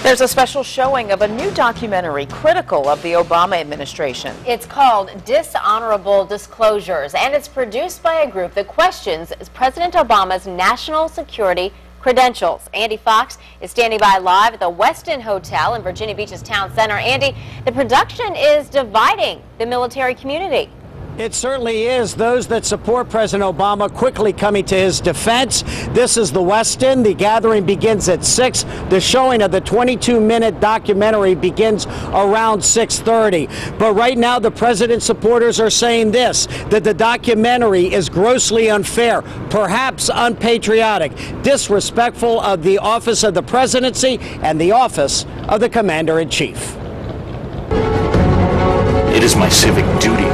There's a special showing of a new documentary critical of the Obama administration. It's called Dishonorable Disclosures, and it's produced by a group that questions President Obama's national security credentials. Andy Fox is standing by live at the Westin Hotel in Virginia Beach's town center. Andy, the production is dividing the military community. It certainly is. Those that support President Obama quickly coming to his defense. This is the Westin. The gathering begins at 6. The showing of the 22-minute documentary begins around 6:30. But right now, the president's supporters are saying this, that the documentary is grossly unfair, perhaps unpatriotic, disrespectful of the office of the presidency and the office of the commander-in-chief. It is my civic duty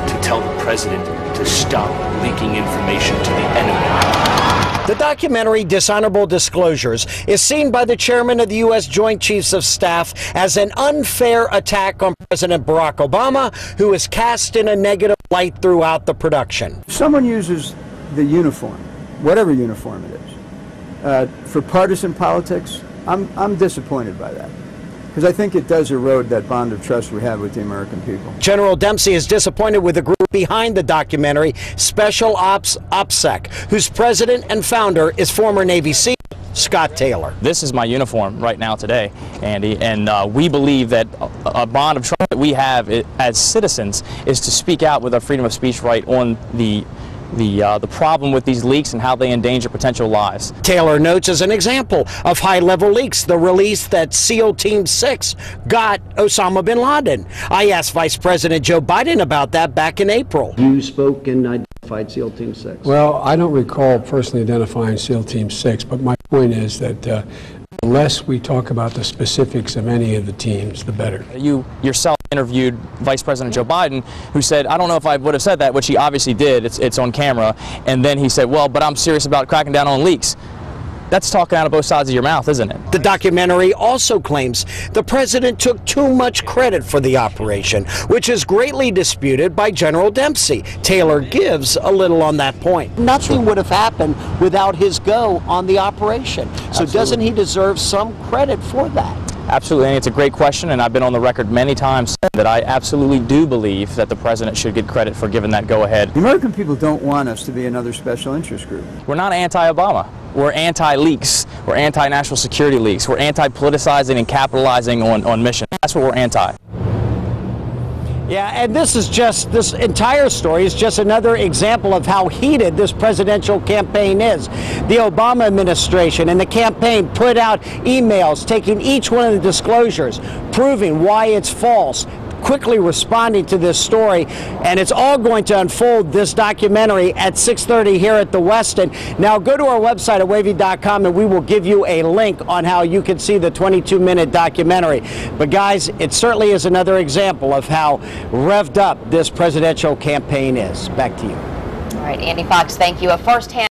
to tell the president to stop leaking information to the enemy. The documentary Dishonorable Disclosures is seen by the chairman of the U.S. Joint Chiefs of Staff as an unfair attack on President Barack Obama, who is cast in a negative light throughout the production. If someone uses the uniform, whatever uniform it is, for partisan politics, I'm disappointed by that, because I think it does erode that bond of trust we have with the American people. General Dempsey is disappointed with the group behind the documentary, Special Ops OPSEC, whose president and founder is former Navy SEAL Scott Taylor. This is my uniform right now today, Andy, and we believe that a bond of trust that we have as citizens is to speak out with our freedom of speech right on the problem with these leaks and how they endanger potential lives. Taylor notes as an example of high-level leaks the release that SEAL Team 6 got Osama bin Laden. I asked Vice President Joe Biden about that back in April. You spoke and identified SEAL Team 6. Well, I don't recall personally identifying SEAL Team 6, but my point is that the less we talk about the specifics of any of the teams, the better. You yourself interviewed Vice President Joe Biden, who said, I don't know if I would have said that, which he obviously did. It's on camera. And then he said, well, but I'm serious about cracking down on leaks. That's talking out of both sides of your mouth, isn't it? The documentary also claims the president took too much credit for the operation, which is greatly disputed by General Dempsey. Taylor gives a little on that point. Nothing would have happened without his go on the operation. So Absolutely. Doesn't he deserve some credit for that? Absolutely, and it's a great question, and I've been on the record many times saying that I absolutely do believe that the president should get credit for giving that go-ahead. The American people don't want us to be another special interest group. We're not anti-Obama. We're anti-leaks. We're anti-national security leaks. We're anti-politicizing and capitalizing on mission. That's what we're anti. Yeah, and this entire story is just another example of how heated this presidential campaign is. The Obama administration and the campaign put out emails taking each one of the disclosures, proving why it's false, quickly responding to this story, and it's all going to unfold this documentary at 6:30 here at the Westin. Now go to our website at wavy.com and we will give you a link on how you can see the 22-minute documentary. But guys, it certainly is another example of how revved up this presidential campaign is. Back to you. All right, Andy Fox, thank you. A first-hand